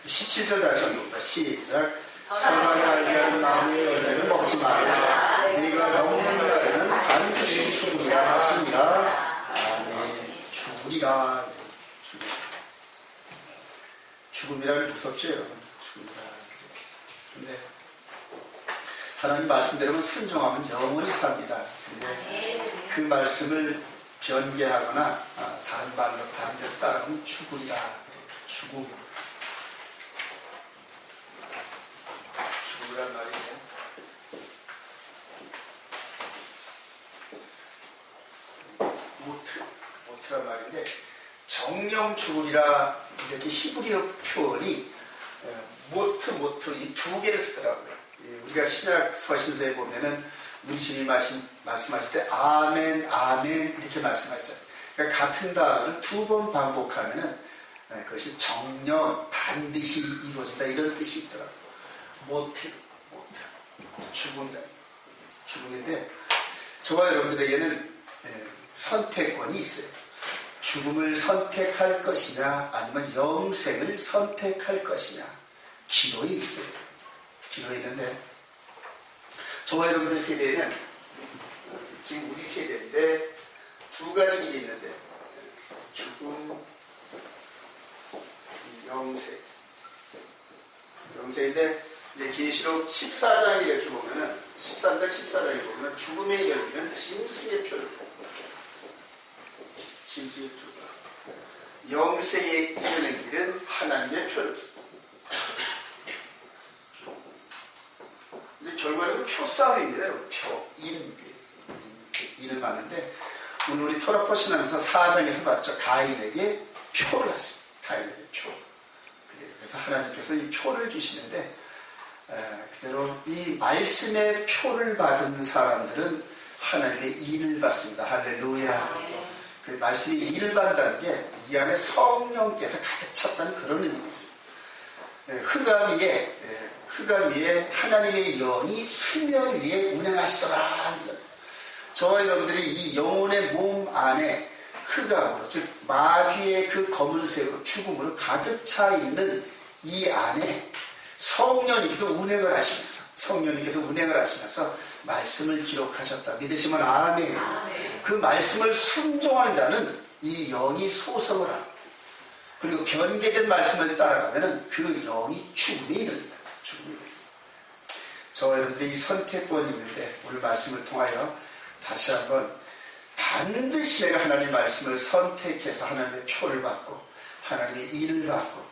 17절 다시 한번 봅니다. 시작. 선악을 알게 하는 나무의 열매는 먹지 말라. 네가 먹는 날에는 반드시 죽으리라 하시니라. 아멘. 죽으리라. 죽음이라는 무섭죠, 여러분. 죽음이라. 근데 하나님 말씀대로 순종하면 영원히 삽니다. 근데 그 말씀을 변개하거나 다른 말로 다른 데로 따라가면 죽으리라. 죽음이란 말이죠. 모트란 말인데 정령 죽으리라 이렇게 히브리어 표현이 모트 이 두 개를 쓰더라고요. 우리가 신약 서신서에 보면은 우리 주님이 말씀하실 때 아멘 아멘 이렇게 말씀하셨잖아요. 그러니까 같은 단어를 두 번 반복하면은 그것이 정령 반드시 이루어진다 이런 뜻이 있더라고요. 모트 죽음인데 저와 여러분들에게는 선택권이 있어요. 죽음을 선택할 것이냐 아니면 영생을 선택할 것이냐 기로에 있어요. 기로에 있는데 저와 여러분들 세대에는 지금 우리 세대인데 두 가지 길이 있는데 죽음, 영생인데 이제 계시록 14장 이렇게 보면은 13장 14장에 보면 죽음의 열기는 짐승의 표를 영생에 이르는 길은 하나님의 표를 이제 결과적으로 표싸움입니다. 일을 봤는데 오늘 우리 토라포 신앙에서 4장에서 봤죠. 가인에게 표를 하시죠. 가인에게 표. 그래서 하나님께서 이 표를 주시는데 그대로 이 말씀의 표를 받은 사람들은 하나님의 일을 받습니다. 할렐루야. 그 말씀이 일을 받는다는 게 이 안에 성령께서 가득 찼다는 그런 의미도 있어요. 흑암 위에 하나님의 영이 수면 위에 운행하시더라. 저와 여러분들이 이 영혼의 몸 안에 흑암으로 즉 마귀의 그 검은색으로 죽음으로 가득 차 있는 이 안에 성령님께서 운행을 하시면서 말씀을 기록하셨다. 믿으시면 아멘. 그 말씀을 순종하는 자는 이 영이 소성을 하고 그리고 변개된 말씀을 따라가면 그 영이 죽음에 이릅니다. 저와 여러분들이 이 선택권이 있는데 오늘 말씀을 통하여 다시 한번 반드시 내가 하나님의 말씀을 선택해서 하나님의 표를 받고 하나님의 일을 받고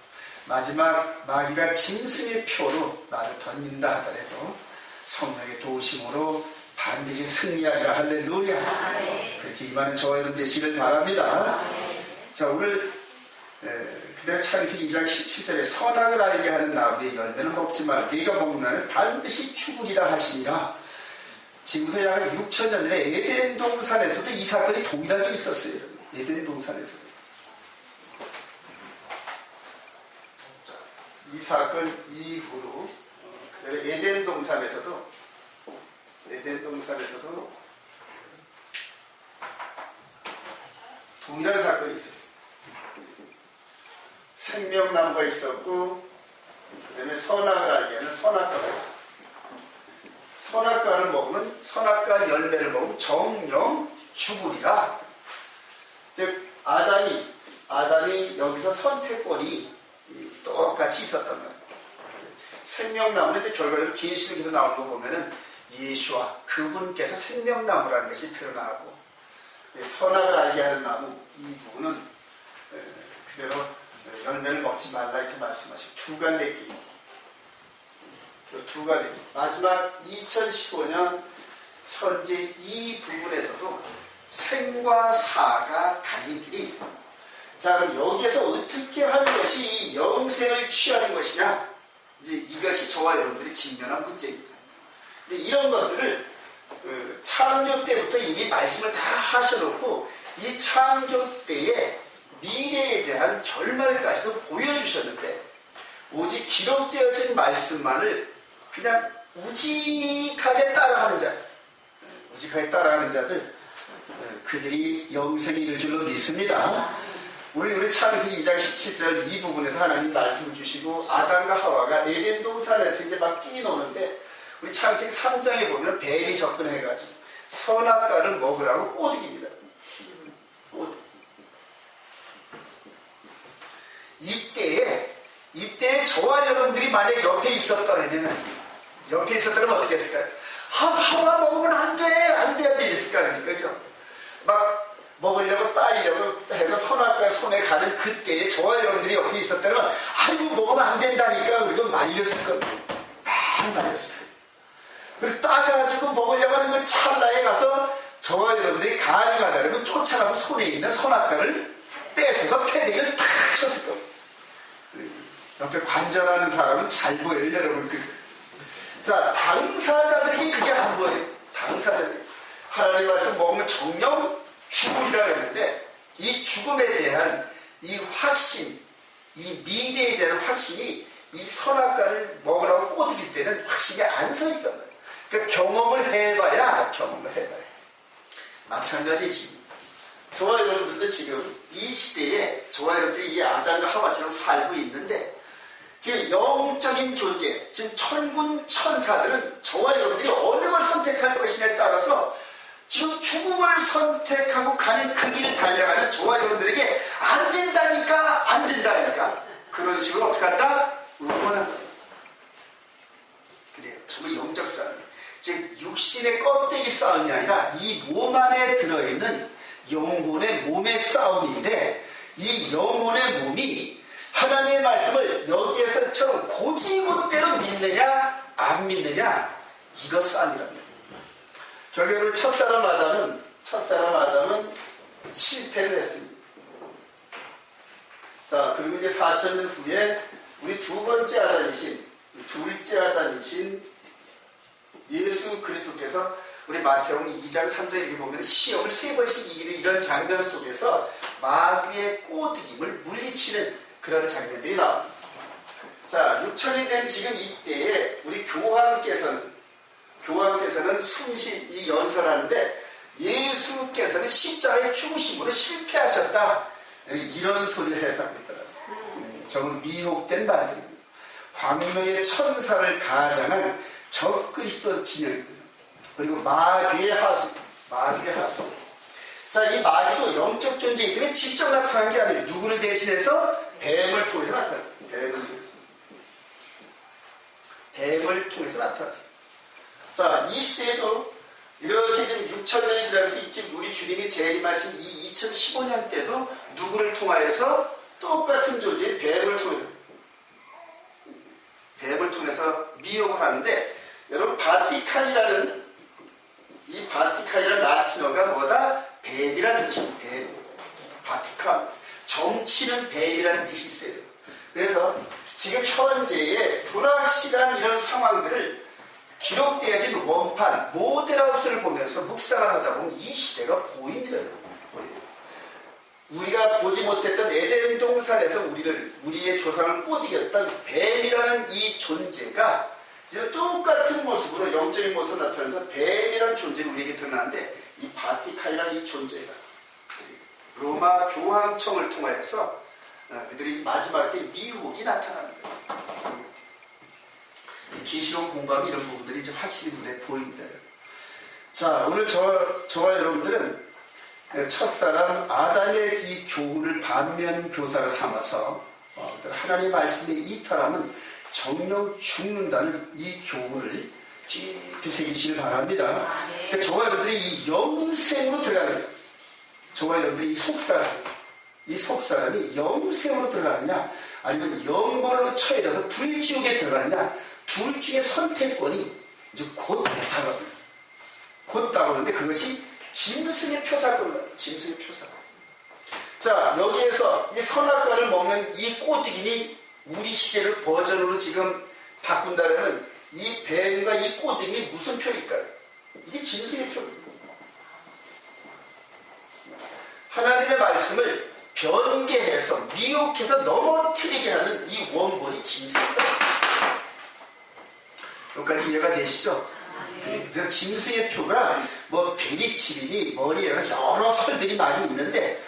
마지막 마귀가 짐승의 표로 나를 던진다 하더라도 성령의 도우심으로 반드시 승리하리라. 할렐루야. 그렇게 임하는 저와 여러분 되시길 바랍니다. 자, 오늘 그대로 창세기 2장 17절에 선악을 알게 하는 나무의 열매는 먹지 마라. 네가 먹는 날은 반드시 죽으리라 하시니라. 지금부터 약 6,000년 전에 에덴 동산에서도 이 사건이 동일하게 있었어요. 에덴 동산에서도. 이 사건 이후로 에덴 동산에서도 동일한 사건이 있었어요. 생명나무가 있었고 그 다음에 선악을 알게 하는 선악과가 있었어요. 선악과를 먹으면 선악과 열매를 먹으면 정령 죽으리라. 즉 아담이 여기서 선택권이 똑같이 있었단 말이에요. 생명나무는 이제 결과적으로 계시록에서 나온 거 보면은 예수와 그분께서 생명나무라는 것이 드러나고 선악을 알게 하는 나무 이 부분은 그대로 열매를 먹지 말라 이렇게 말씀하시고 두 갈래 길 마지막 2015년 현재 이 부분에서도 생과 사가 갈린 길이 있습니다. 자, 그럼 여기에서 어떻게 하는 것이 영생을 취하는 것이냐? 이제 이것이 저와 여러분들이 직면한 문제입니다. 근데 이런 것들을 창조 때부터 이미 말씀을 다 하셔놓고 이 창조 때의 미래에 대한 결말까지도 보여주셨는데 오직 기록되어진 말씀만을 그냥 우직하게 따라가는 자들 그들이 영생이 이를 줄로 믿습니다. 우리 창세기 2장 17절 이 부분에서 하나님 말씀을 주시고 아담과 하와가 에덴 동산에서 이제 막 뛰노는데 우리 창세기 3장에 보면 뱀이 접근해가지고 선악과를 먹으라고 꼬드깁니다. 이때에 저와 여러분들이 만약 옆에 있었더라면 어떻게 했을까요? 하와 먹으면 안 돼 이랬을 거 아닙니까? 그죠? 막 먹으려고 따이려고 해서 선악과 손에 가는 그때에 저와 여러분들이 옆에 있었다면 아이고 먹으면 안 된다니까 우리가 말렸을 겁니다. 막 말렸을 거예요. 그리고 따가지고 먹으려고 하는 그 찰나에 가서 저와 여러분들이 가능하다면 쫓아가서 손에 있는 선악과를 뺏어서 패대기를 탁 쳤을 겁니다. 옆에 관전하는 사람은 잘 보여요, 여러분. 자, 당사자들에게 그게 안 보여요. 당사자들. 하나님 말씀 먹으면 정령 죽음이라고 했는데, 이 죽음에 대한 이 확신, 이 미래에 대한 확신이 이 선악과를 먹으라고 꼬드길 때는 확신이 안 서 있단 말이에요. 그러니까 경험을 해봐야. 마찬가지지. 저와 여러분들도 지금 이 시대에 저와 여러분들이 이 아담과 하와처럼 살고 있는데, 지금 영적인 존재, 지금 천군 천사들은 저와 여러분들이 어느 걸 선택할 것이냐에 따라서 지금 죽음을 선택하고 가는 그 길을 달려가는 저와 여러분들에게 안 된다니까 그런 식으로 어떻게 한다? 응원한다. 그래요. 정말 영적 싸움. 즉 육신의 껍데기 싸움이 아니라 이 몸 안에 들어있는 영혼의 몸의 싸움인데, 이 영혼의 몸이 하나님의 말씀을 여기에서처럼 고지고대로 믿느냐 안 믿느냐, 이거 싸움이랍니다. 결국은 첫사람 아담은 실패를 했습니다. 자, 그리고 이제 4,000년 후에 우리 둘째 아담이신 예수 그리스도께서 우리 마태복음 2장 3절 이렇게 보면 시험을 3번씩 이기는 이런 장면 속에서 마귀의 꼬드김을 물리치는 그런 장면들이 나옵니다. 자, 6천이 된 지금 이때에 우리 교황께서는 이 연설하는데 예수께서는 십자가에 죽으심으로 실패하셨다, 이런 소리를 해석하고 있더라고요. 정말 미혹된 말들입니다. 광명의 천사를 가장한 적그리스도 진영입니다. 그리고 마귀의 하수. 자, 이 마귀도 영적 존재이기 때문에 직접 나타난 게 아니에요. 누구를 대신해서? 뱀을 통해서 나타났어요. 뱀을 통해서 나타났어요. 자, 이 시대에도 이렇게 지금 6,000년이 지나면서 지금 우리 주님이 재림하신 이 2015년 때도 누구를 통하여서? 똑같은 존재인 뱀을 통해서 미혹을 하는데, 여러분 바티칸이라는 라틴어가 뭐다? 뱀이라는 뜻이에요. 뱀. 바티칸. 정치는 뱀이라는 뜻이 있어요. 그래서 지금 현재의 불확실한 이런 상황들을 기록되어진 원판, 모델하우스를 보면서 묵상을 하다 보면 이 시대가 보입니다. 우리가 보지 못했던 에덴 동산에서 우리의 조상을 꼬드겼던 뱀이라는 이 존재가 이제 똑같은 모습으로 영적인 모습으로 나타나면서 뱀이라는 존재가 우리에게 드러나는데, 이 바티칸이라는 이 존재가 로마 교황청을 통하여서 그들이 마지막 때 미혹이 나타납니다. 계시록 공부하면 이런 부분들이 이제 확실히 눈에 보입니다. 자, 오늘 저와 여러분들은 첫사람 아담의 이 교훈을 반면 교사로 삼아서 하나님의 말씀에 이탈하면 정령 죽는다는 이 교훈을 깊이 새기시길 바랍니다. 그러니까 저와 여러분들이 이 영생으로 들어가는 거예요. 저와 여러분들이 이 속사람이 영생으로 들어가느냐 아니면 영벌로 처해져서 불지옥에 들어가느냐, 둘 중에 선택권이 이제 곧 다가오는데 그것이 짐승의 표사권이에요. 짐승의 표사. 자, 여기에서 이 선악과를 먹는 이 꼬드김이 우리 시대를 버전으로 지금 바꾼다면 이 뱀과 이 꼬드김이 무슨 표일까요? 이게 짐승의 표입니다. 하나님의 말씀을 변개해서 미혹해서 넘어뜨리게 하는 이 원본이 짐승의 표입니다. 여기까지 이해가 되시죠? 그래서 짐승의 표가 뭐 베리치리니 머리에 여러 설들이 많이 있는데,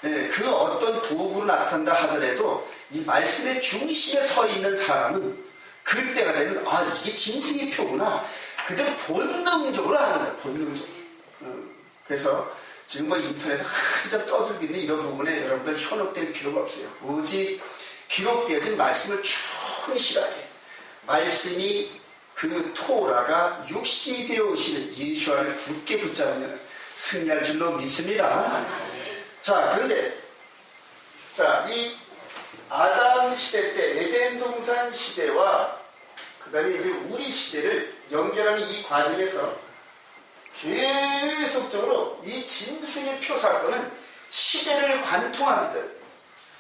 예, 그 어떤 도구로 나타난다 하더라도 이 말씀의 중심에 서 있는 사람은 그때가 되면 아 이게 짐승의 표구나. 그대로 본능적으로 하는 거예요. 본능적으로. 그래서 지금 뭐 인터넷에 한참 떠들기는 이런 부분에 여러분들 현혹될 필요가 없어요. 오직 기록되어진 말씀을 충실하게 말씀이 그 토라가 육신이 되어 오시는 예수와를 굳게 붙잡으면 승리할 줄로 믿습니다. 자, 그런데 자, 이 아담 시대 때 에덴 동산 시대와 그 다음에 이제 우리 시대를 연결하는 이 과정에서 계속적으로 이 짐승의 표 사건은 시대를 관통합니다.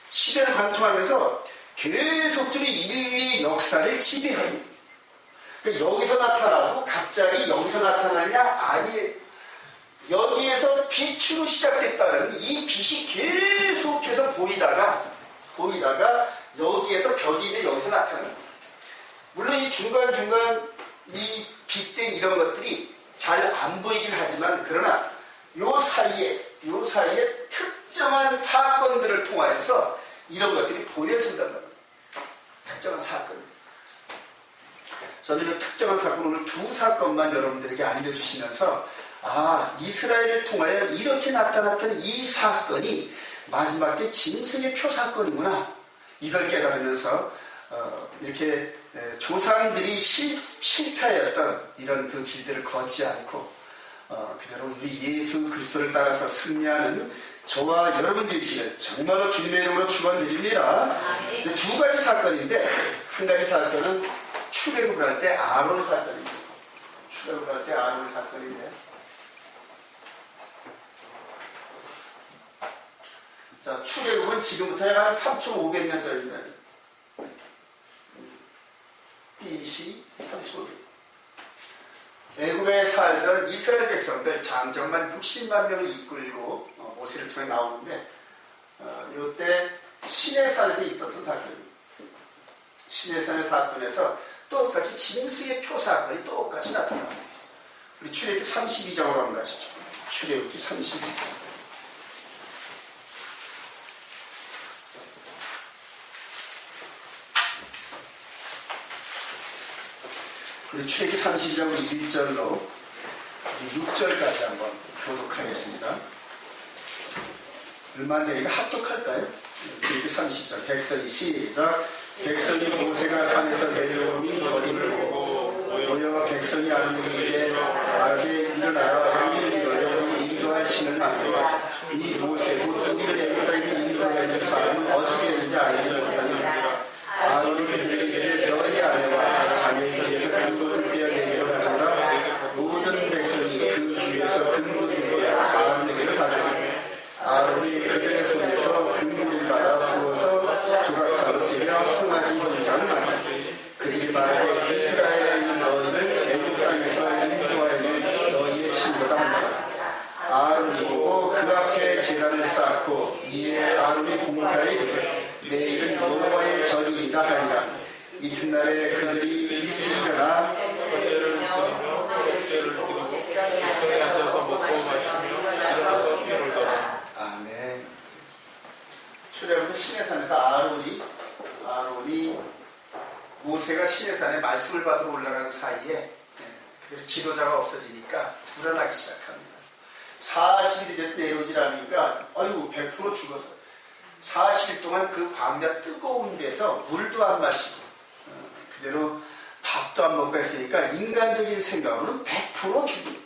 시대를 관통하면서 계속적으로 인류의 역사를 지배합니다. 그러니까 여기서 나타나고 갑자기 여기서 나타나냐? 아니에요. 여기에서 빛으로 시작됐다는 이 빛이 계속해서 보이다가 여기에서 벽이 있는 여기서 나타납니다. 물론 이 중간중간 이 빛된 이런 것들이 잘 안 보이긴 하지만 그러나 요 사이에 특정한 사건들을 통하여서 이런 것들이 보여진단 말이에요. 특정한 사건들. 저는 이 특정한 사건 오늘 두 사건만 여러분들에게 알려주시면서 아 이스라엘을 통하여 이렇게 나타났던 이 사건이 마지막 때 짐승의 표 사건이구나. 이걸 깨달으면서 이렇게 조상들이 실패하였던 이런 그 길들을 걷지 않고 그대로 우리 예수 그리스도를 따라서 승리하는 저와 여러분 되시길 정말로 주님의 이름으로 축원드립니다. 두 가지 사건인데 한 가지 사건은 출애굽을 할 때 아론 사건입니다. 출애굽을 할 때 아론 사건인데 자, 출애굽은 지금부터 약 한 3,500년 전입니다. BC 35년. 애굽에 살던 이스라엘 백성들 장정만 60만 명을 이끌고 모세를 통해 나오는데 이때 시내산에서 있었던 사건입니다. 시내산의 사건에서 똑같이 짐승의 표 사건이 똑같이 나타납니다. 우리 출애굽기 32장으로 한번 가시죠. 출애굽기 32장. 우리 출애굽기 32장 1절로 6절까지 한번 교독하겠습니다. 얼마 안 되니까 합독할까요? 출애굽기 30장 백성이 시작. 백성이 모세가 산에서 내려오니 거림을 보고 모여 백성이 아론에게 아르게 일어나라 우리를 너희를 인도할 신을 만들어 이 모세 곧 우리를 애굽 땅에서 인도하는 사람은 어찌게 되는지 알지 못하니 아론이 그들에게 이르되 너희 아내와 자녀의 뒤에서 근고를 빼어 내게로 가져오라. 모든 백성이 그 주에서 근고를 빼어 아론에게로 가져오라. 아론이 그들의 손에서 근고를 받아 부어서 조각하고 쓰며 송아지 형상을 만들어 그들이 말하되 이스라엘에 있는 너희를 애굽 땅에서 인도하여낸 너희의 신보다 한다. 아론이 보고 그 앞에 제단을 쌓고 이에 아론이 공표하여 이르되 내일은 여호와의 절이니라 하리라. 이튿날에 그들이 일찍 일어나 아멘. 출애굽기 시내산에서 아론이 모세가 시내산에 말씀을 받으러 올라가는 사이에 그래서 지도자가 없어지니까 불안하기 시작합니다. 40일이 돼서 내려오질 않으니까 아이고 100% 죽었어. 40일 동안 그 광야 뜨거운 데서 물도 안 마시고 그대로 밥도 안 먹고 했으니까 인간적인 생각으로는 100% 죽음.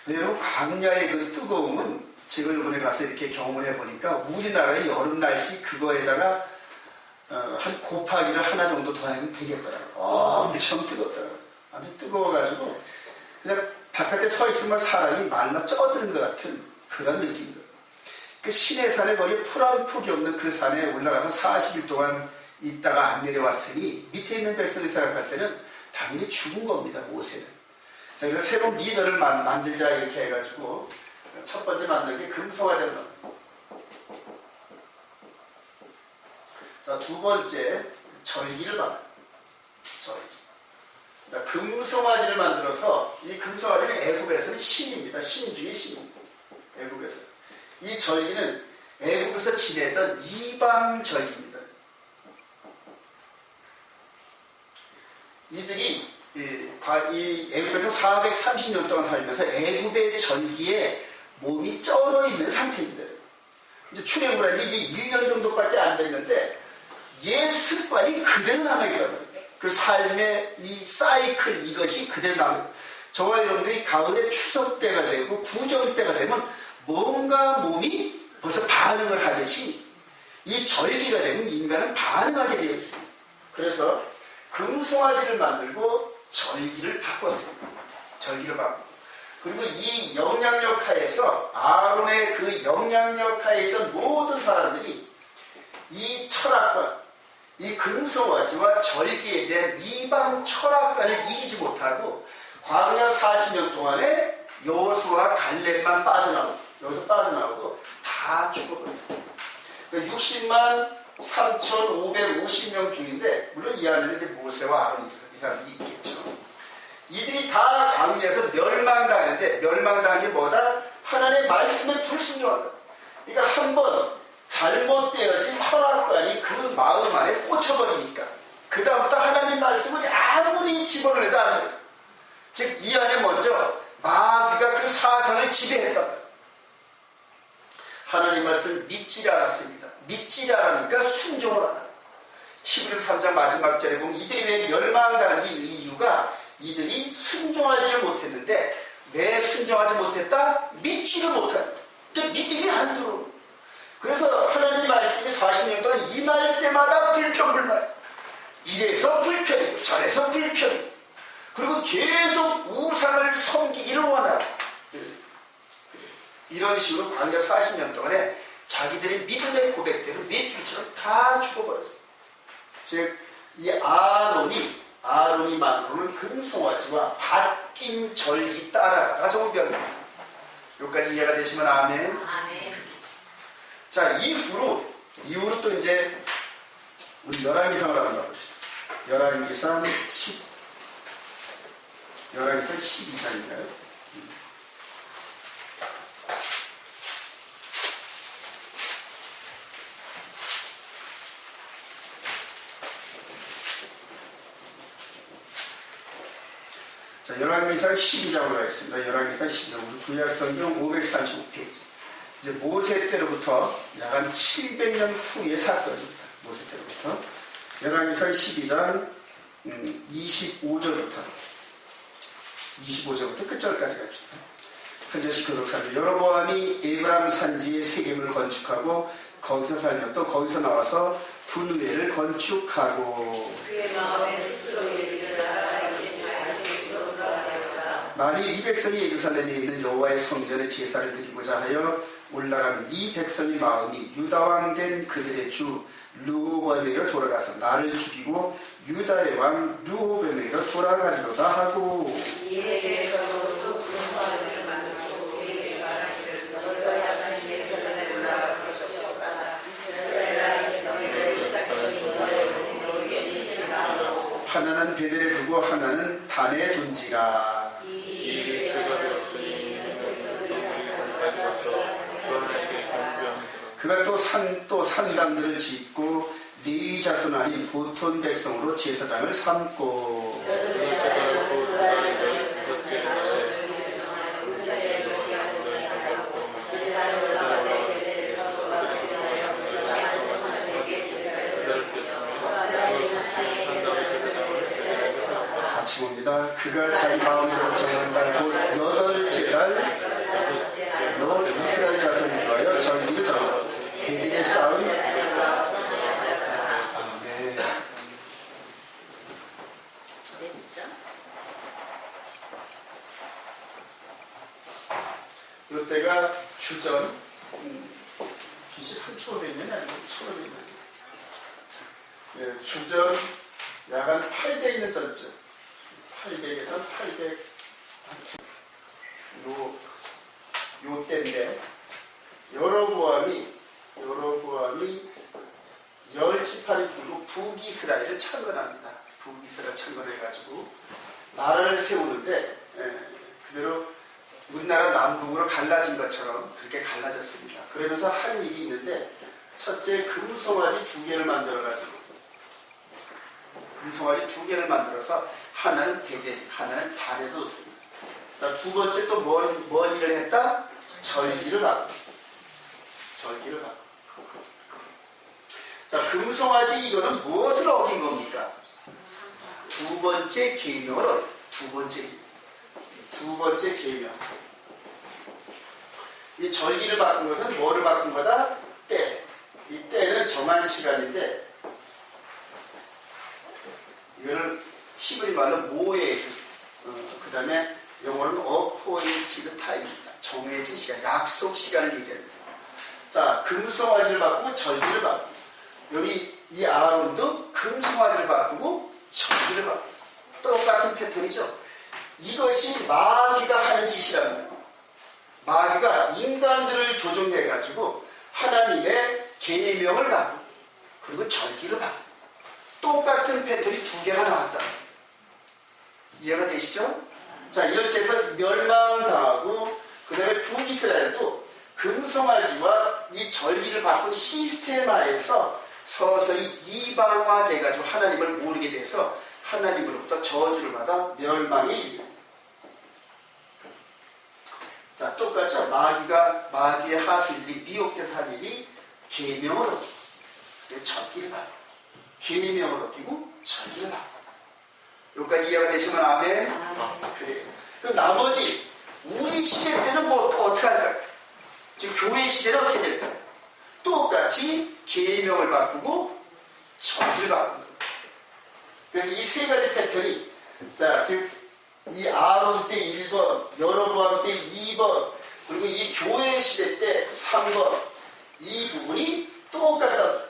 그대로 광야의 그 뜨거움은 제가 이번에 가서 이렇게 경험을 해보니까 우리나라의 여름 날씨 그거에다가 한 곱하기를 하나 정도 더 하면 되겠더라고요. 엄청 뜨겁더라고요. 아주 뜨거워가지고 그냥 바깥에 서 있으면 사람이 말라 쪄드는 것 같은 그런 느낌이에요. 그 시내산에 거기 풀 한 폭이 없는 그 산에 올라가서 40일 동안 있다가 안 내려왔으니 밑에 있는 백성이 생각할 때는 당연히 죽은 겁니다. 모세는. 자, 그래서 새로운 리더를 만들자 이렇게 해가지고 첫 번째 만든 게 금송아지를 넣어요. 자, 두 번째 절기를 만들어요. 절기. 자, 금송아지를 만들어서 이 금송아지는 애굽에서는 신입니다. 신 중에 신입니다. 애굽에서. 이 절기는 애국에서 지내던 이방절기입니다. 이들이 이 애국에서 430년 동안 살면서 애국의 절기에 몸이 쩔어 있는 상태입니다. 이제 출애굽을 한 지 이제 1년 정도밖에 안 됐는데 옛 습관이 그대로 남아있단 말입니다. 그 삶의 이 사이클 이것이 그대로 남아있다. 저와 여러분들이 가을에 추석 때가 되고 구정 때가 되면 뭔가 몸이 벌써 반응을 하듯이 이 절기가 되면 인간은 반응하게 되어 있습니다. 그래서 금송아지를 만들고 절기를 바꿨습니다. 절기를 바꾸고. 그리고 이 영향력 하에서 아론의 그 영향력 하에 있던 모든 사람들이 이 철학과 이 금송아지와 절기에 대한 이방 철학관을 이기지 못하고 광야 40년 동안에 여호수아 갈렙만 빠져나오고 여기서 빠져나오고 다 죽어버렸어요. 60만 3,550명 중인데 물론 이 안에는 이제 모세와 아론이 이 사람들이 있겠죠. 이들이 다 광야에서 멸망당하는데 멸망당한 게 뭐다? 하나님의 말씀에 불순종한다. 그러니까 한번 잘못되어진 철학관이 그 마음 안에 꽂혀버리니까 그 다음부터 하나님 말씀을 아무리 집어넣어도 안 된다. 즉 이 안에 먼저 마귀가 그 사상을 지배했단 말이에요. 하나님 말씀을 믿지 않았습니다. 믿지 않으니까 순종을 안 하고 히브리서 3장 마지막 절에 보면 이들이 왜 멸망당한지 이유가 이들이 순종하지를 못했는데 왜 순종하지 못했다? 믿지를 못한다. 그러니까 믿음이 안 들어오고 그래서 하나님 말씀이 40년 동안 임할 때마다 불평불만 이래서 불평이고 저래서 불평이고 그리고 계속 우상을 섬기기를 원하고 이런 식으로 광야 40년 동안에 자기들의 믿음의 고백대로 메뚜기처럼 다 죽어버렸어요. 즉 이 아론이 만드는 금송아지와 바뀐 절기 따라가다가 정말 멸망합니다. 여기까지 이해가 되시면 아멘. 아멘. 자, 이후로 또 이제 우리 열왕기상을 한번 봐봅시다. 열왕기상 12장인가요? 자, 열왕기상 12장으로 하겠습니다. 열왕기상 12장, 구약성경 535페이지. 이제 모세 때로부터 약 한 700년 후의 사건입니다. 모세 때로부터. 열왕기상 12장 25절부터 끝절까지 갑시다. 한 절씩 교독합니다. 여로보암이 에브람 산지에 세겜을 건축하고 거기서 살며 또 거기서 나와서 분회를 건축하고 만일 이 백성이 예루살렘에 있는 여호와의 성전에 제사를 드리고자 하여 올라가는 이 백성의 마음이 유다왕 된 그들의 주 르호보암에게로 돌아가서 나를 죽이고 유다의 왕 르호보암에게로 돌아가리로다 하고 이에 대해서도 금송아지를 만들고 그에게 말하기를 너희가 다시 예루살렘에 올라갈 것이 없다. 이스라엘의 너희를 너희에게 지키라 하고 하나는 베델에 두고 하나는 단에 둔지라. 그가 또 산당들을 짓고 레위 자손 아닌 보통 백성으로 제사장을 삼고 같이 봅니다. 그가 자기 마음대로 정한 달 곧 8째 달 너 이스라엘 자손을 위하여 절기를 정하라. 베델의 싸움. 아멘. 이때가 주전 BC 3,500년이 아니고 1,500년. 예, 주전 약 한 800년 전쯤. 800에서 800. 요 때인데 여로보암이 10지파를 두고 북이스라엘을 창건합니다. 북이스라엘 창건해가지고 나라를 세우는데 그대로 우리나라 남북으로 갈라진 것처럼 그렇게 갈라졌습니다. 그러면서 한 일이 있는데 첫째 금송아지 2개를 만들어가지고 금송아지 2개를 만들어서 하나는 베델, 하나는 단에 뒀습니다. 자, 두 번째 또 뭔 일을 했다? 절기를 바꾼다. 절기를 바꾼다. 자, 금송아지 이거는 무엇을 어긴 겁니까? 두 번째 계명을 어긴 두 번째 계명. 이 절기를 바꾼 것은 뭐를 바꾼 거다? 때. 이 때는 정한 시간인데 이거는 히브리 말로 모에드, 그 다음에 영어로는 appointed time입니다. 정해진 시간, 약속 시간을 얘기합니다. 자, 금송아지를 바꾸고 절기를 바꾸고 여기 이 아론도 금송아지를 바꾸고 절기를 바꾸고 똑같은 패턴이죠. 이것이 마귀가 하는 짓이란 말이에요. 마귀가 인간들을 조종해가지고 하나님의 계명을 바꾸고 그리고 절기를 바꾸고 똑같은 패턴이 2개가 나왔다. 이해가 되시죠? 자, 이렇게 해서 멸망당하고 그 다음에 북이스라엘도 금송아지와 이 절기를 바꾼 시스템화에서 서서히 이방화돼가지고 하나님을 모르게 돼서 하나님으로부터 저주를 받아 멸망이 이릅니다. 자, 똑같죠? 마귀의 하수인들이 미혹돼서 한 일이 계명을 어기고 절기를 바꾸고 계명을 어기고 절기를 바꾸고 여기까지 이해가 되시면 아멘? 그래요. 그럼 나머지 우리 시대 때는 뭐 어떻게 할까요? 지금 교회 시대는 어떻게 될까요? 똑같이 계명을 바꾸고 절기를 바꾸는 거예요. 그래서 이 3가지 패턴이 자, 지금 이 아론 때 1번, 여로보암 때 2번, 그리고 이 교회 시대 때 3번 이 부분이 똑같다.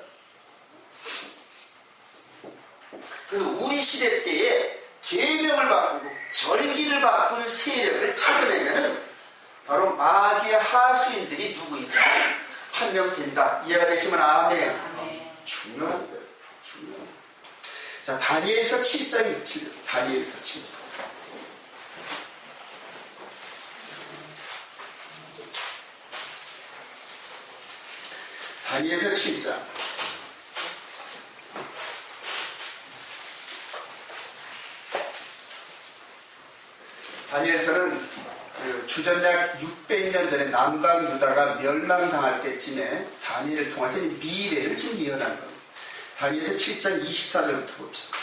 그래서 우리 시대 때에 계명을 바꾸고 절기를 바꾸는 세력을 찾아내면은 바로 마귀의 하수인들이 누구인지 판명된다. 이해가 되시면 아멘. 중요합니다. 중요합니다. 자, 다니엘서 7장 6절. 다니엘서 7장. 다니엘서 7장. 다니엘서는 주전약 600년 전에 남방 유다가 멸망당할 때쯤에 다니엘을 통해서 미래를 지금 예언한 겁니다. 다니엘서 7장 24절부터 봅시다.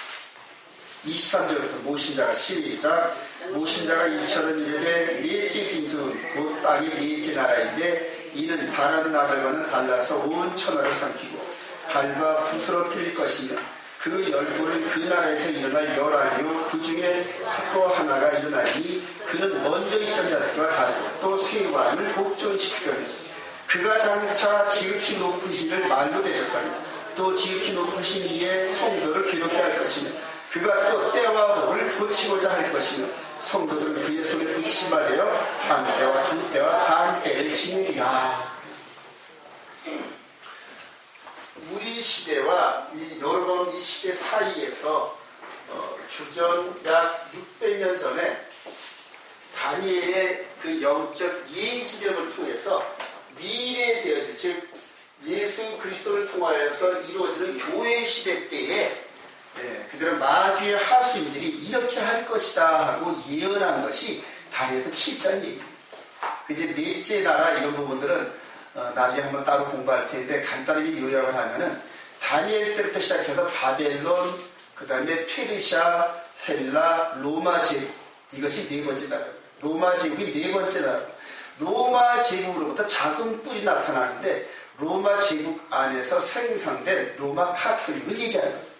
23절부터 모신자가 시작. 모신자가 이처럼 이르되 넷째 짐승은 곧 땅의 넷째 나라인데 이는 다른 나라와는 달라서 온 천하를 삼키고 발과 붓으로 틀릴 것이며 그 열보는 그 나라에서 일어날 열하며 그 중에 또 하나가 일어나니 그는 먼저 있던 자들과 다르고 또 새 왕을 복종시킬 거며 그가 장차 지극히 높은 신을 말로 대적하며 또 지극히 높은 신 위에 성도를 괴롭게 할 것이며 그가 또 때와 법을 고치고자 할 것이며 성도들은 그의 손에 붙임받아 한 때와 두 때와 반 때를 지내리라. 우리 시대와 이 여러분 이 시대 사이에서 주전 약 600년 전에 다니엘의 그 영적 예지력을 통해서 미래에 되어질 즉 예수 그리스도를 통하여서 이루어지는 교회 시대 때에 그들은 마귀의 하수인들이 이렇게 할 것이다 하고 예언한 것이 다니엘서 7장 얘기입니다. 그 이제 넷째 나라 이런 부분들은 나중에 한번 따로 공부할 텐데 간단하게 요약을 하면은 다니엘 때부터 시작해서 바벨론, 그 다음에 페르시아, 헬라, 로마 제국 이것이 4번째 나라입니다. 로마 제국이 4번째 나라입니다. 로마 제국으로부터 작은 뿔이 나타나는데 로마 제국 안에서 생성된 로마 카톨릭을 얘기하는 거예요.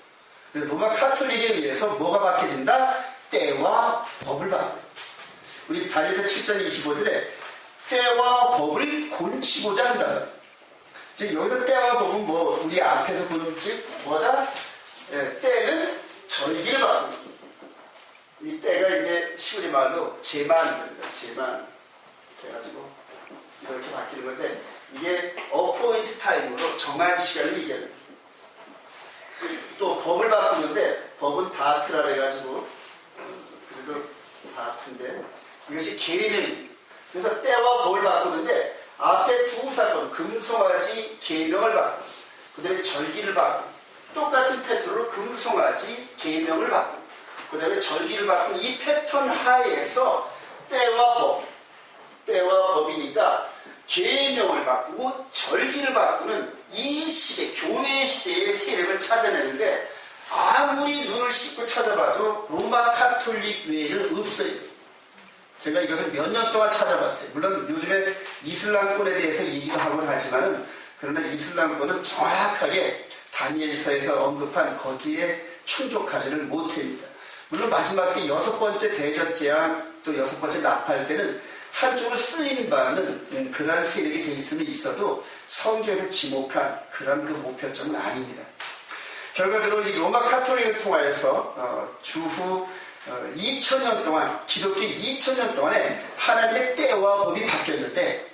로마 카톨릭에 의해서 뭐가 바뀌어진다? 때와 법을 바꿔요. 우리 다니엘서 7장 25절에 때와 법을 곤치고자 한다. 즉 여기서 때와 법은 뭐 우리 앞에서 보는 즉 뭐다? 때는 절기를 바꾸는 거예요. 이 때가 이제 히브리 말로 제만입니다. 제만 해가지고 이렇게 바뀌는 건데 이게 어포인트 타임으로 정한 시간을 얘기하는 거예요. 또 법을 바꾸는데 법은 다트라 해가지고 그래도 다트인데 이것이 계명입니다. 그래서 때와 법을 바꾸는데 앞에 두 사건, 금송아지 계명을 바꾸고 그 다음에 절기를 바꾸고 똑같은 패턴으로 금송아지 계명을 바꾸고 그 다음에 절기를 바꾸는 이 패턴 하에서 때와 법이니까 계명을 바꾸고 절기를 바꾸는 이 시대, 교회 시대의 세력을 찾아내는데 아무리 눈을 씻고 찾아봐도 로마 카톨릭 외에는 없어요. 제가 이것을 몇 년 동안 찾아봤어요. 물론 요즘에 이슬람권에 대해서 얘기도 하곤 하지만은 그러나 이슬람권은 정확하게 다니엘서에서 언급한 거기에 충족하지를 못합니다. 물론 마지막 때 6번째 대적재앙 또 6번째 나팔 때는 한쪽으로 쓰임받는 그러한 세력이 될 수는 있어도 성경에서 지목한 그런 그 목표점은 아닙니다. 결과적으로 이 로마 카톨릭을 통하여서 주후 2000년 동안 기독교 2000년 동안에 하나님의 때와 법이 바뀌었는데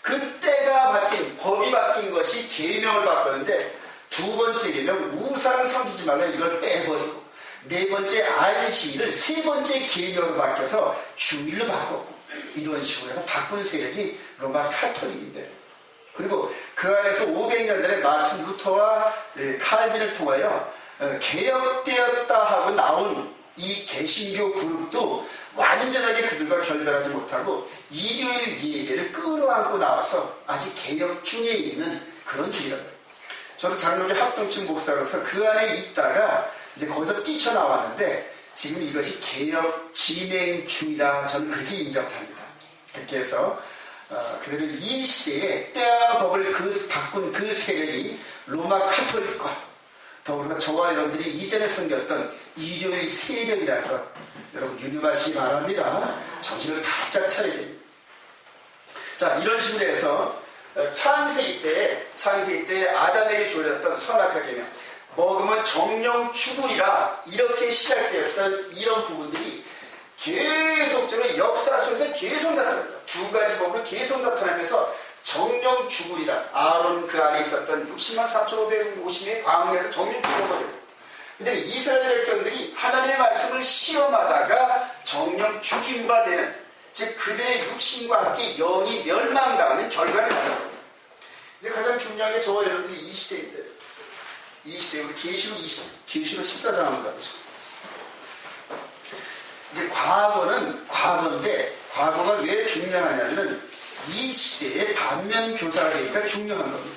그 때가 바뀐 법이 바뀐 것이 계명을 바꿨는데 두 번째 계명 우상 섬기지 말라 이걸 빼버리고 네 번째 안식일을 세 번째 계명으로 바뀌어서 주일로 바꿨고 이런 식으로 해서 바꾼 세력이 로마 카톨릭인데 그리고 그 안에서 500년 전에 마틴 루터와 칼빈을 통하여 개혁되었다 하고 나온 이 개신교 그룹도 완전하게 그들과 결별하지 못하고 일요일 예배를 끌어안고 나와서 아직 개혁 중에 있는 그런 주의라고요. 저도 장로교 합동층 목사로서 그 안에 있다가 이제 거기서 뛰쳐나왔는데 지금 이것이 개혁 진행 중이다. 저는 그렇게 인정합니다. 그렇게 해서 그들은 이 시대에 때와 법을 바꾼 그 세력이 로마 카톨릭과 더불어 저와 여러분들이 이전에 섬겼던 일요일 세력이라는 것 여러분 유념하시기 바랍니다. 정신을 바짝 차려야 됩니다. 자, 이런 식으로 해서 창세기 때 아담에게 주어졌던 선악과 계명 먹으면 정령 죽으리라 이렇게 시작되었던 이런 부분들이 계속적으로 역사 속에서 계속 나타납니다. 두 가지 법으로 계속 나타나면서 정령 죽으리라 아론 그 안에 있었던 604,550명의 광야에서 정령 죽어버려요. 근데 이스라엘 백성들이 하나님의 말씀을 시험하다가 정령 죽임바 되는 즉 그들의 육신과 함께 영이 멸망당하는 결과를 가졌습니다. 이제 가장 중요한 게 저와 여러분들이 이 시대인데 이 시대에 우리 계시록 14장 한번 가보시죠. 이제 과거인데 과거가 왜 중요하냐면 이 시대의 반면 교사가 되니까 중요한 겁니다.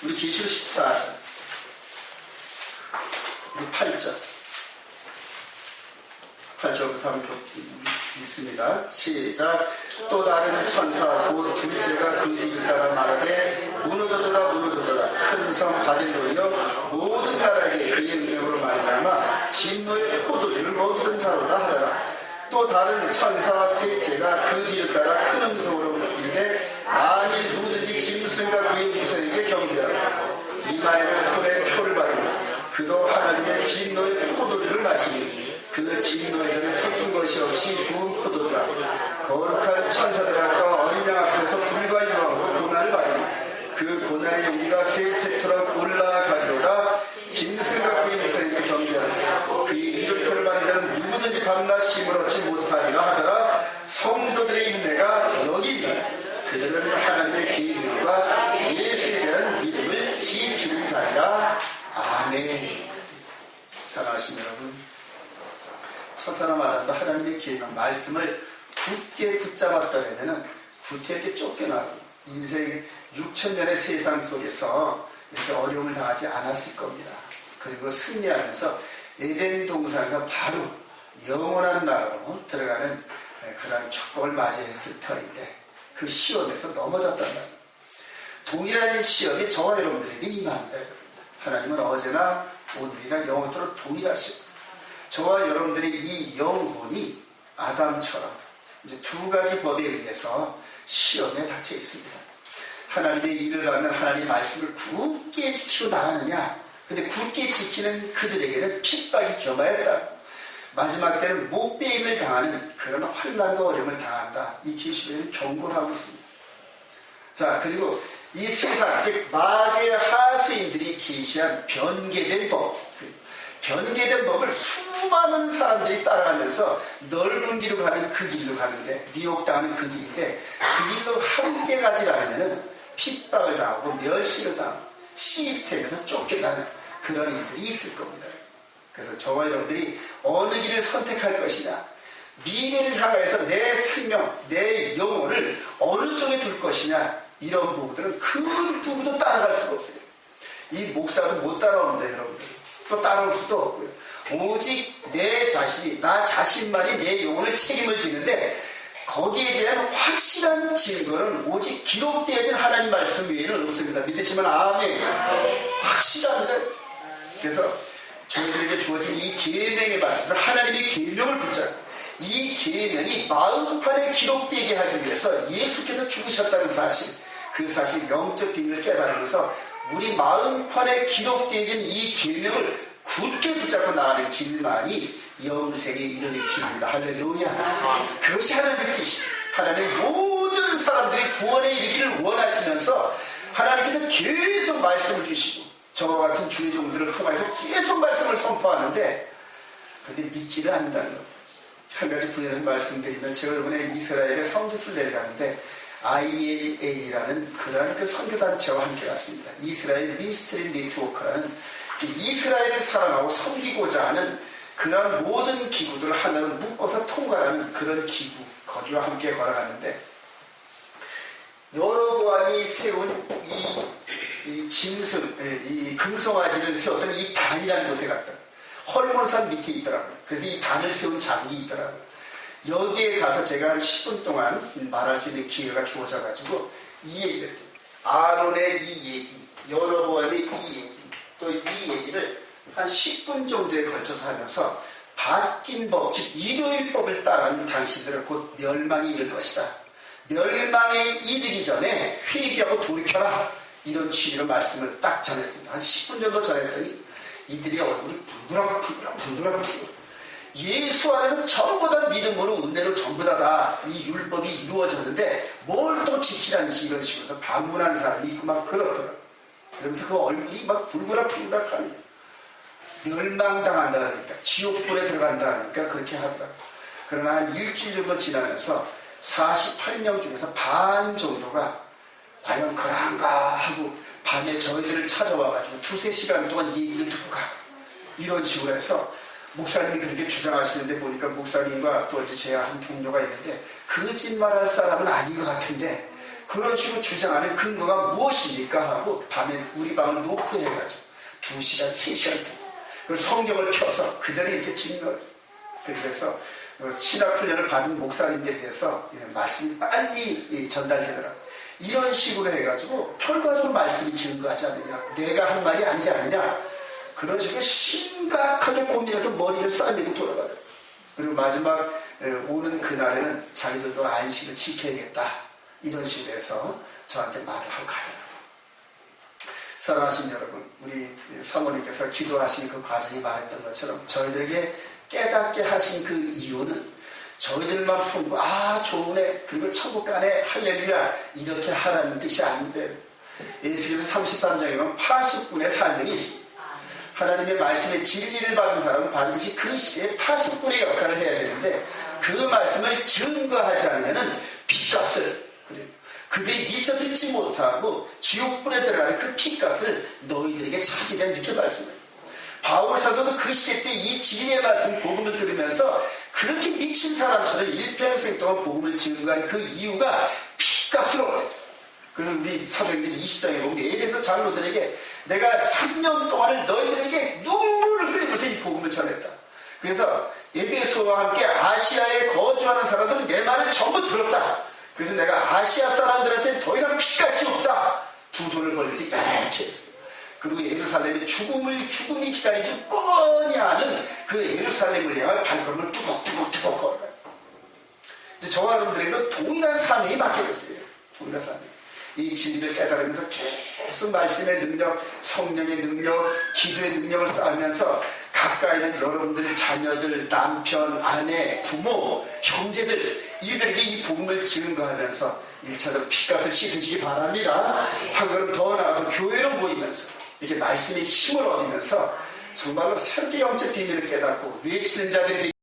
우리 계시록 14장 우리 8절부터 한번 읽습니다. 시작. 또 다른 천사 곧 둘째가 그 뒤를 따라 말하되 무너져도다 큰 성 바빌론이여 모든 나라에게 그의 능력으로 말미암아 진노의 포도주를 먹이던 자로다 하더라. 또 다른 천사 셋째가 그 뒤를 따라 큰 음성으로 이르되 만일 누구든지 짐승과 그의 무서에게 경배하고 이마에는 손에 표를 받으며 그도 하나님의 진노의 포도주를 마시니 그 진노의 전에 섞인 것이 없이 부은 포도주라. 거룩한 천사들 앞과 어린 양 앞에서 불과 유황으로 고난을 받으니 그 고난의 용기가 세세토록 올라가리로다. 짐승과 그의 무서에게 경배하고 그의 이름표를 받는 자는 누구든지 밤낮 쉼을 얻지 못하리라 하더라. 성도들의 인내가 여기 있다. 그들은 하나님의 계명과 예수에 대한 믿음을 지키는 자리라. 아멘. 사랑하시는 여러분, 첫사람 아담도 하나님의 계명 말씀을 굳게 붙잡았더라면 구태에게 쫓겨나고 인생 6,000년의 세상 속에서 이렇게 어려움을 당하지 않았을 겁니다. 그리고 승리하면서 에덴 동산에서 바로 영원한 나라로 들어가는 그런 축복을 맞이했을 터인데 그 시험에서 넘어졌단 말이에요. 동일한 시험이 저와 여러분들에게 임합니다. 하나님은 어제나 오늘이나 영원토록 동일하시고 저와 여러분들의 이 영혼이 아담처럼 이제 두 가지 법에 의해서 시험에 닥쳐 있습니다. 하나님의 일을 받는 하나님의 말씀을 굳게 지키고 나가느냐? 근데 굳게 지키는 그들에게는 핍박이 겸하였다. 마지막 때는 목배임을 당하는 그런 환난과 어려움을 당한다. 이 계시록에는 경고를 하고 있습니다. 자, 그리고 이 세상, 즉 마귀의 하수인들이 제시한 변개된 법, 변개된 법을 수많은 사람들이 따라가면서 넓은 길로 가는 그 길로 가는데, 미혹당하는 그 길인데, 그 길로 함께 가지 않으면 핍박을 당하고 멸시를 당하고 시스템에서 쫓겨나는 그런 일들이 있을 겁니다. 그래서 저와 여러분들이 어느 길을 선택할 것이냐, 미래를 향해서 내 생명, 내 영혼을 어느 쪽에 둘 것이냐, 이런 부분들은 그 누구도 따라갈 수가 없어요. 이 목사도 못 따라옵니다, 여러분들. 또 따라올 수도 없고요. 오직 내 자신이, 나 자신만이 내 영혼을 책임을 지는데, 거기에 대한 확실한 증거는 오직 기록되어진 하나님 말씀 외에는 없습니다. 믿으시면 아멘. 확실합니다. 그래서 저희들에게 주어진 이 계명의 말씀을, 하나님의 계명을 붙잡고 이 계명이 마음판에 기록되게 하기 위해서 예수께서 죽으셨다는 사실, 그 사실 영적 비밀을 깨달으면서 우리 마음판에 기록되어진 이 계명을 굳게 붙잡고 나가는 길만이 영생에 이르는 길입니다. 할렐루야. 그것이 하나님의 뜻입니다. 하나님 모든 사람들이 구원에 이르기를 원하시면서 하나님께서 계속 말씀을 주시고 저와 같은 주의 종들을 통해서 계속 말씀을 선포하는데, 그런데 믿지를 않는다는 것. 한 가지 분야에서 말씀드리면, 제가 이번에 이스라엘에 선교를 내려가는데 ILA라는 그러한 그 선교단체와 함께 갔습니다. 이스라엘 미니스트리 네트워크라는 이스라엘을 사랑하고 섬기고자 하는 그러한 모든 기구들을 하나로 묶어서 통과하는 그런 기구, 거기와 함께 걸어갔는데, 여로보암이 세운 이 금송아지를 세웠던 이 단이라는 곳에 갔다. 헐몬산 밑에 있더라고요. 그래서 이 단을 세운 자국이 있더라고요. 여기에 가서 제가 한 10분 동안 말할 수 있는 기회가 주어져가지고 이 얘기를 했어요. 아론의 이 얘기, 여로보암의 이 얘기, 또 이 얘기를 한 10분 정도에 걸쳐서 하면서 바뀐 법, 즉 일요일법을 따르는 당신들은 곧 멸망이 이를 것이다. 멸망에 이르기 전에 회개하고 돌이켜라. 이런 취지로 말씀을 딱 전했습니다. 한 10분 정도 전했더니 이들의 얼굴이 불그락 예수 안에서 전부 다 믿음으로 은혜로 전부 다 이 율법이 이루어졌는데 뭘 또 지키라는지 이런 식으로 반문하는 사람이 있고 막 그렇더라고요. 그러면서 그 얼굴이 막 불그락하니 멸망당한다 그러니까, 지옥불에 들어간다 그러니까 그렇게 하더라고요. 그러나 한 일주일 정도 지나면서 48명 중에서 반 정도가 과연 그런가 하고 밤에 저희들을 찾아와가지고 2-3시간 동안 얘기를 듣고 가. 이런 식으로 해서 목사님이 그렇게 주장하시는데 보니까 목사님과 또 이제 제 한 동료가 있는데, 거짓말할 사람은 아닌 것 같은데 그런 식으로 주장하는 근거가 무엇입니까 하고 밤에 우리 방을 놓고 해가지고 2시간, 3시간 듣고 그걸 성경을 펴서 그대로 이렇게 증거를. 그래서 신학훈련을 받은 목사님들에게서 말씀이 빨리 전달되더라고요. 이런 식으로 해가지고 결과적으로 말씀이 증거하지 않느냐, 내가 한 말이 아니지 않느냐, 그런 식으로 심각하게 고민해서 머리를 싸매고 돌아가더라고요. 그리고 마지막 오는 그날에는 자기들도 안식을 지켜야겠다, 이런 식으로 해서 저한테 말을 하고 가더라고요. 사랑하신 여러분, 우리 사모님께서 기도하신 그 과정이 말했던 것처럼 저희들에게 깨닫게 하신 그 이유는 저희들만 품고 좋네, 그리고 천국 가네, 할렐루야, 이렇게 하라는 뜻이 아닌데, 예수께서 33장에 보면 파수꾼의 사명이 있습니다. 하나님의 말씀에 진리를 받은 사람은 반드시 그 시대에 파수꾼의 역할을 해야 되는데, 그 말씀을 증거하지 않으면 핏값을, 그들이 미처 듣지 못하고 지옥불에 들어가는 그 핏값을 너희들에게 찾으라, 이렇게 말씀해요. 바울 사도도 그 시대 때 이 진리의 말씀, 복음을 들으면서 그렇게 미친 사람처럼 일평생 동안 복음을 증거한 그 이유가 핏값으로. 그래서 우리 사도행전 20장에 보면 에베소 장로들에게 내가 3년 동안을 너희들에게 눈물을 흘리면서 이 복음을 전했다. 그래서 에베소와 함께 아시아에 거주하는 사람들은 내 말을 전부 들었다. 그래서 내가 아시아 사람들한테 더 이상 핏값이 없다. 두 손을 벌리면서 이렇게 했어요. 그리고 예루살렘의 죽음이 기다리지 뻔히 아는 그 예루살렘을 향한 발걸음을 뚜벅뚜벅 걸어가요. 이제 저와 여러분들에게도 동일한 사명이 맡겨졌어요. 동일한 사명. 이 진리를 깨달으면서 계속 말씀의 능력, 성령의 능력, 기도의 능력을 쌓으면서 가까이 있는 여러분들, 자녀들, 남편, 아내, 부모, 형제들, 이들에게 이 복음을 증거하면서 1차적으로 핏값을 씻으시기 바랍니다. 한 걸음 더 나아가서 교회로 모이면서 이렇게 말씀의 힘을 얻으면서 정말로 새롭게 영적 비밀을 깨닫고 외치는 자들이